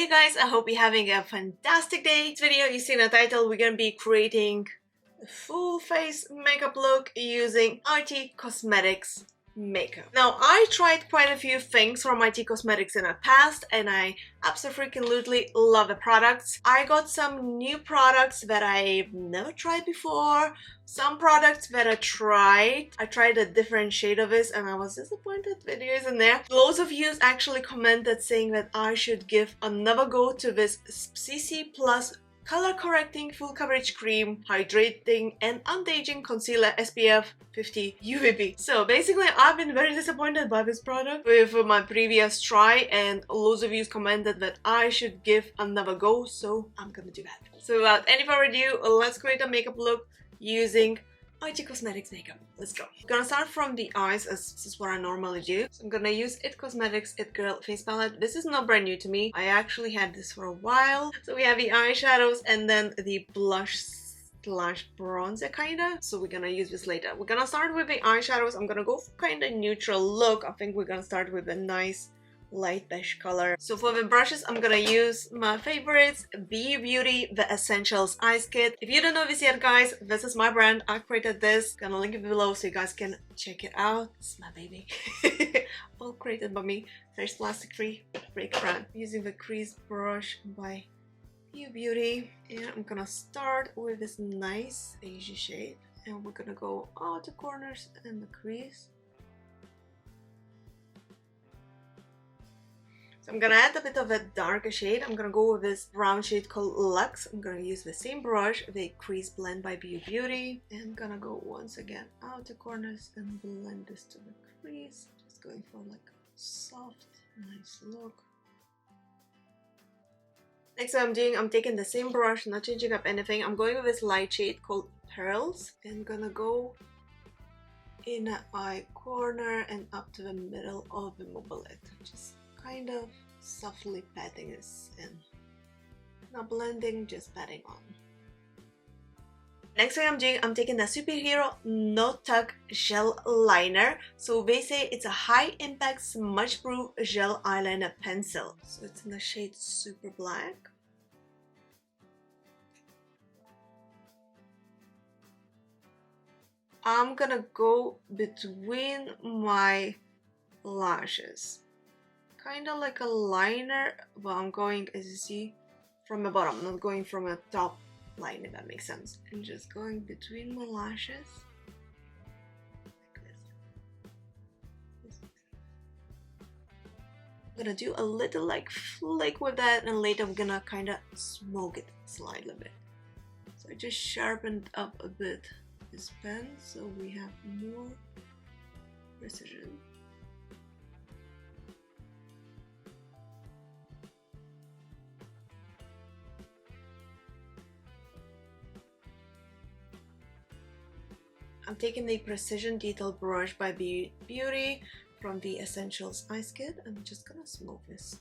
Hey guys, I hope you're having a fantastic day. This video, you see in the title, we're gonna be creating a full face makeup look using IT Cosmetics makeup. Now, I tried quite a few things from IT Cosmetics in the past and I absolutely love the products. I got some new products that I've never tried before, some products that I tried a different shade of this and I was disappointed video isn't there. Loads of you actually commented saying that I should give another go to this CC Plus color correcting full coverage cream, hydrating and anti-aging concealer SPF 50 UVB. So basically I've been very disappointed by this product with my previous try and loads of you commented that I should give another go, so I'm gonna do that. So without any further ado, let's create a makeup look using IT Cosmetics makeup. Let's go. I'm gonna start from the eyes as this is what I normally do. So I'm gonna use IT Cosmetics It Girl face palette. This is not brand new to me. I actually had this for a while. So we have the eyeshadows and then the blush slash bronzer kinda. So we're gonna use this later. We're gonna start with the eyeshadows. I'm gonna go for kinda neutral look. I think we're gonna start with a nice light beige color. So for the brushes, I'm gonna use my favorites, b.u.beauty The Essentials Eyes Kit. If you don't know this yet, guys, this is my brand. I created this. Gonna link it below so you guys can check it out. It's my baby. All created by me. There's plastic free, break brand. Using the crease brush by b.u.beauty, and I'm gonna start with this nice beige shade, and we're gonna go out the corners and the crease. So I'm gonna add a bit of a darker shade. I'm gonna go with this brown shade called Luxe. I'm gonna use the same brush, the crease blend by b.u.beauty, and I'm gonna go once again out the corners and blend this to the crease. Just going for like a soft, nice look. Next what I'm doing, I'm taking the same brush, not changing up anything. I'm going with this light shade called Pearls and gonna go in the eye corner and up to the middle of the mobile lid. Just kind of softly patting this in. Not blending, just patting on. Next thing I'm doing, I'm taking the Superhero No Tuck Gel Liner. So they say it's a high impact smudge proof gel eyeliner pencil. So it's in the shade Super Black. I'm gonna go between my lashes. Kind of like a liner, but I'm going, as you see, from the bottom, not going from a top line, if that makes sense. And just going between my lashes. Like this. I'm gonna do a little like flick with that, and later I'm gonna kind of smoke it slightly a bit. So I just sharpened up a bit this pen, so we have more precision. I'm taking the Precision Detail brush by b.u.beauty from the Essentials Eyes Kit. I'm just gonna smoke this.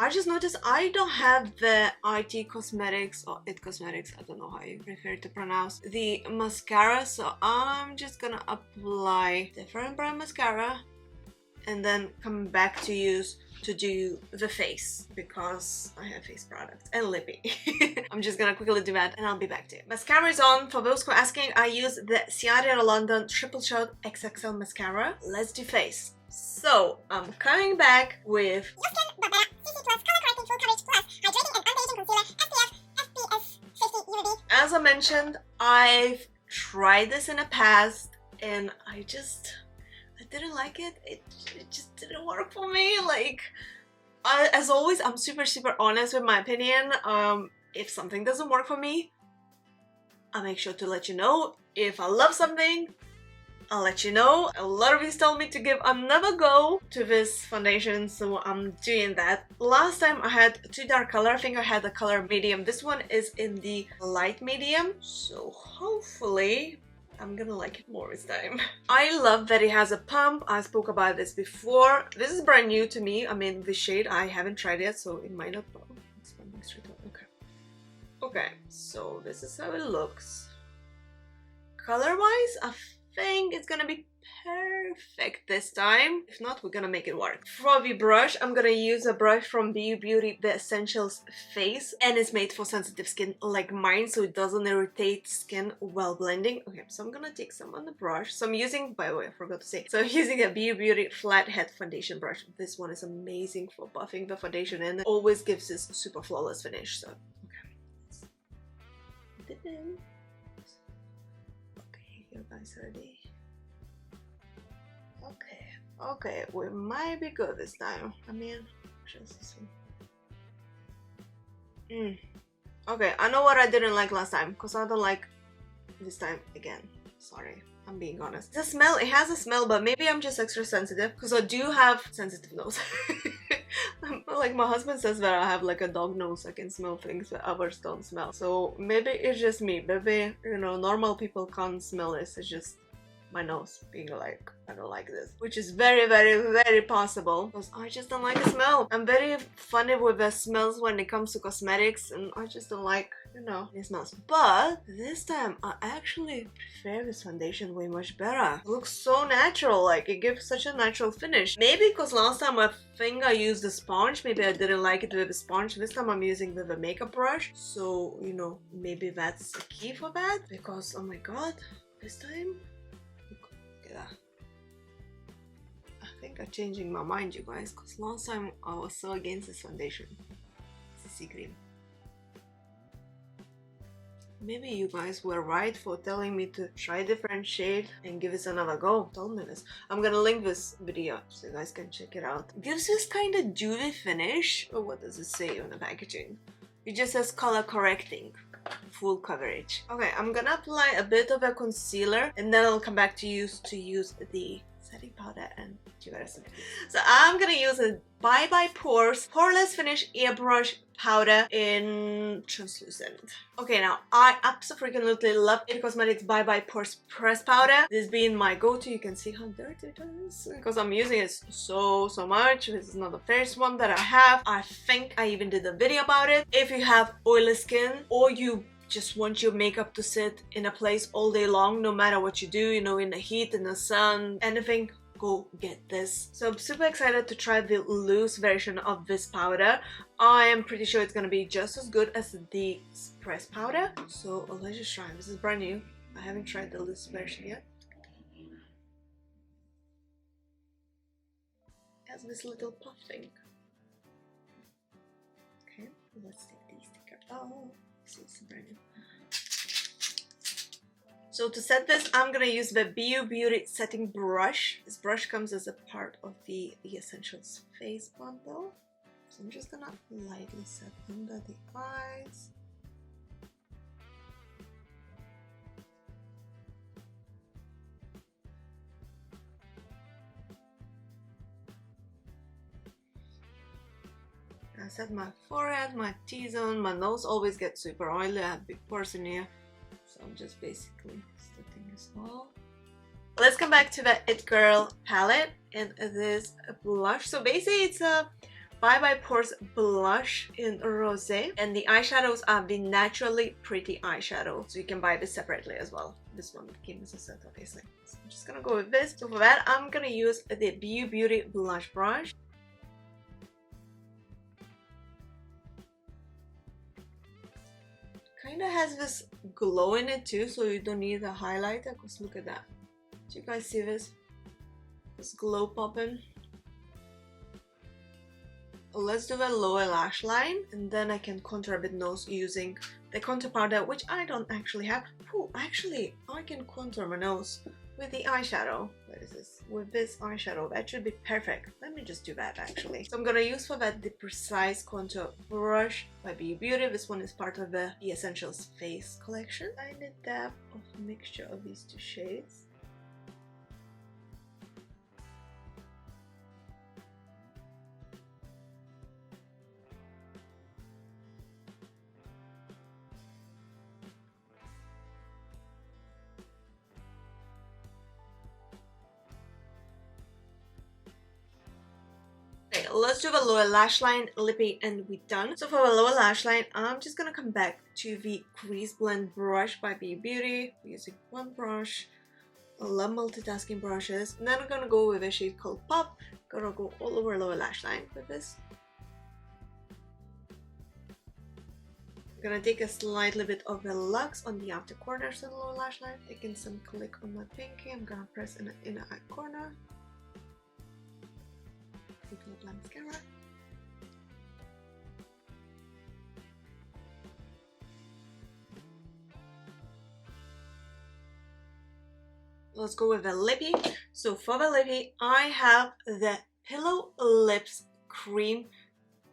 I just noticed I don't have the IT Cosmetics or IT Cosmetics, I don't know how you prefer to pronounce, the mascara, so I'm just gonna apply different brand mascara and then come back to use to do the face because I have face products and lippy. I'm just gonna quickly do that and I'll be back to you. Mascara is on. For those who are asking, I use the Ciara London Triple Shot XXL Mascara. Let's do face. So I'm coming back with as I mentioned, I've tried this in the past and I didn't like it. It just didn't work for me. Like, as always, I'm super honest with my opinion. If something doesn't work for me, I'll make sure to let you know. If I love something, I'll let you know. A lot of you told me to give another go to this foundation, so I'm doing that. Last time I had too dark color. I think I had the color medium. This one is in the light medium, so hopefully I'm gonna like it more this time. I love that it has a pump. I spoke about this before. This is brand new to me. I mean, the shade I haven't tried yet, so it might not. Oh, it's running straight up. Okay. Okay, so this is how it looks. Color-wise, I think it's gonna be perfect this time. If not, we're gonna make it work. For the brush, I'm gonna use a brush from b.u.beauty, the Essentials Face, and it's made for sensitive skin like mine, so it doesn't irritate skin while blending. Okay, so I'm gonna take some on the brush. So I'm using, by the way, I forgot to say, so I'm using a b.u.beauty flathead foundation brush. This one is amazing for buffing the foundation and it always gives this super flawless finish. So okay, let's dip in. Okay, you guys ready? Okay, we might be good this time. I mean, just see. Okay, I know what I didn't like last time, because I don't like this time again. Sorry, I'm being honest. The smell, it has a smell, but maybe I'm just extra sensitive, because I do have sensitive nose. Like my husband says that I have like a dog nose. I can smell things that others don't smell. So maybe it's just me. Maybe, you know, normal people can't smell this. It's just my nose being like, I don't like this, which is very, very, very possible, because I just don't like the smell. I'm very funny with the smells when it comes to cosmetics, and I just don't like, you know, the smells. But this time I actually prefer this foundation way much better. It looks so natural, like it gives such a natural finish. Maybe because last time I think I used a sponge, maybe I didn't like it with a sponge. This time I'm using with a makeup brush, so you know, maybe that's the key for that. Because oh my god, this time, yeah, I think I'm changing my mind, you guys, because last time I was so against this foundation. CC Green. Maybe you guys were right for telling me to try different shade and give this another go. Told me this. I'm gonna link this video so you guys can check it out. It gives this kind of dewy finish. Oh, what does it say on the packaging? It just says color correcting. Full coverage. Okay, I'm gonna apply a bit of a concealer and then I'll come back to use the setting powder and do the rest of it. So I'm gonna use a Bye Bye Pores Poreless Finish Airbrush powder in translucent. Okay, now I absolutely love IT Cosmetics Bye Bye Pores press powder. This being my go-to. You can see how dirty it is because I'm using it so much. This is not the first one that I have. I think I even did a video about it. If you have oily skin or you just want your makeup to sit in a place all day long, no matter what you do, you know, in the heat, in the sun, anything, go get this. So I'm super excited to try the loose version of this powder. I am pretty sure it's gonna be just as good as the press powder. So let's just try. This is brand new. I haven't tried the loose version yet. It has this little puff thing. Okay, let's take these stickers. Oh, this is brand new. So to set this, I'm gonna use the b.u.beauty setting brush. This brush comes as a part of the Essentials Face bundle. So I'm just gonna lightly set under the eyes. I set my forehead, my T-zone, my nose always gets super oily. I have big pores in here. So I'm just basically setting this all. Let's come back to the It Girl palette and this blush. So basically it's a Bye Bye Pores blush in rosé, and the eyeshadows are the Naturally Pretty eyeshadow. So you can buy this separately as well. This one came as a set, obviously. So I'm just gonna go with this. So for that, I'm gonna use the b.u.beauty blush brush. Kind of has this glow in it too, so you don't need a highlighter, because look at that. Do you guys see this? This glow popping. Let's do a lower lash line, and then I can contour a bit nose using the contour powder, which I don't actually have. Oh, actually, I can contour my nose with the eyeshadow. What is this? With this eyeshadow. That should be perfect. Let me just do that actually. So I'm gonna use for that the Precise Contour Brush by b.u.beauty. This one is part of the Essentials Face collection. I need a dab of a mixture of these two shades. let's do the lower lash line, lippy, and we're done. So for the lower lash line, I'm just gonna come back to the crease blend brush by b.u.beauty. Using one brush. I love multitasking brushes. And then I'm gonna go with a shade called Pop. Gonna go all over lower lash line with this. I'm gonna take a slightly bit of the luxe on the outer corners of the lower lash line. Taking some click on my pinky. I'm gonna press in the inner eye corner. Apply mascara. Let's go with the lippy. So for the lippy, I have the Pillow Lips Cream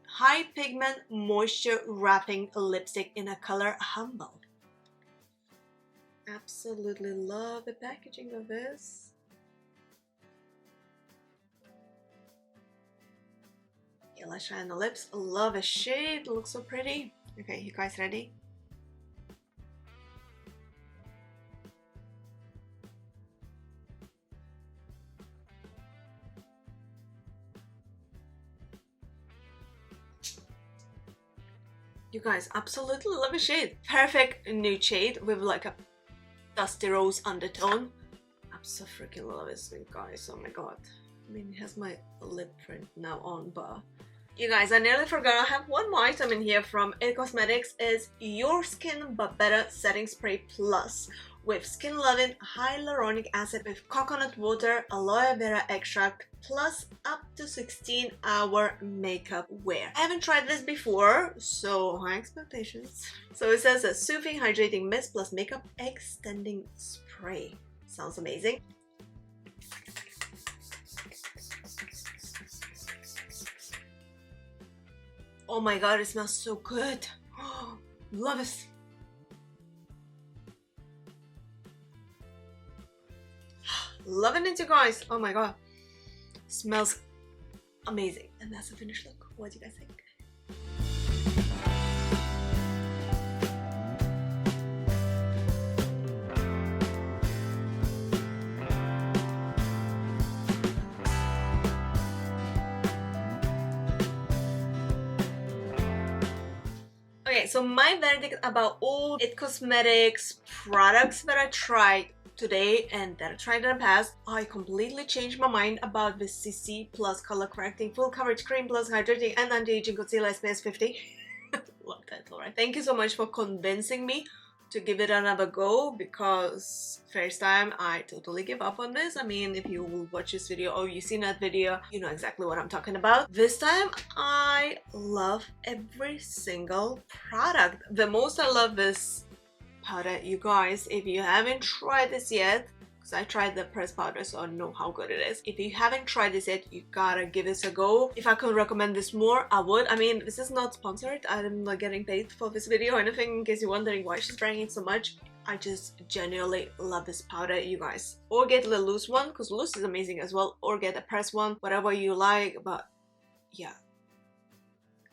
High Pigment Moisture Wrapping Lipstick in a color Humble. Absolutely love the packaging of this. Okay, let's try on the lips. Love the shade, it looks so pretty. Okay, you guys ready? You guys, absolutely love the shade. Perfect nude shade with like a dusty rose undertone. I'm so freaking love this thing, guys. Oh my god. I mean, it has my lip print now on, but you guys, I nearly forgot. I have one more item in here from IT Cosmetics. Is Your Skin But Better Setting Spray Plus with skin loving hyaluronic acid with coconut water, aloe vera extract, plus up to 16-hour makeup wear. I haven't tried this before, so high expectations. So it says a soothing hydrating mist plus makeup extending spray. Sounds amazing. Oh my god, it smells so good. Oh, love it. Loving it, you guys. Oh my god, smells amazing. And that's the finished look. What do you guys think? Okay, so my verdict about all IT Cosmetics products that I tried today and that I tried in the past, I completely changed my mind about the CC plus color correcting full coverage cream plus hydrating and anti-aging concealer SPF 50. Love that, alright. Thank you so much for convincing me to give it another go, because first time I totally give up on this. I mean, if you will watch this video or you've seen that video, you know exactly what I'm talking about. This time I love every single product. The most I love this powder, you guys. If you haven't tried this yet, because I tried the pressed powder, so I know how good it is. If you haven't tried this yet, you gotta give this a go. If I could recommend this more, I would. I mean, this is not sponsored. I'm not getting paid for this video or anything, in case you're wondering why she's bringing it so much. I just genuinely love this powder, you guys. Or get the loose one, because loose is amazing as well, or get a pressed one, whatever you like. But yeah,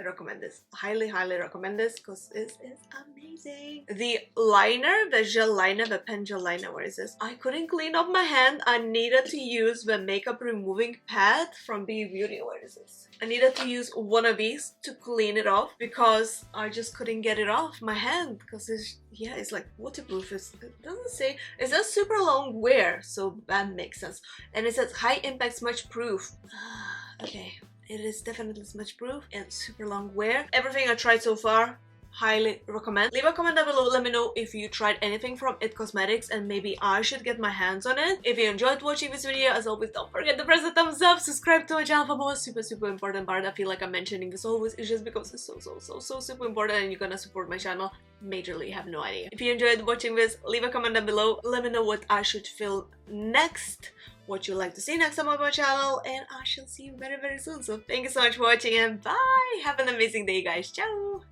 I recommend this. Highly recommend this, because this is amazing. The liner, the gel liner, the pen gel liner, what is this? I couldn't clean up my hand. I needed to use the makeup removing pad from b.u.beauty. What is this? I needed to use one of these to clean it off, because I just couldn't get it off my hand, because it's, yeah, it's like waterproof. It doesn't say, it says super long wear, so that makes sense. And it says high impact smudge proof. Okay. It is definitely smudge proof and super long wear. Everything I tried so far, highly recommend. Leave a comment down below, let me know if you tried anything from IT Cosmetics and maybe I should get my hands on it. If you enjoyed watching this video, as always, don't forget to press the thumbs up, subscribe to my channel for more super important part. I feel like I'm mentioning this always, it's just because it's so super important and you're gonna support my channel majorly. You have no idea. If you enjoyed watching this, leave a comment down below, let me know what I should film next, what you'd like to see next time on my channel, and I shall see you very soon. So thank you so much for watching and bye! Have an amazing day, guys. Ciao!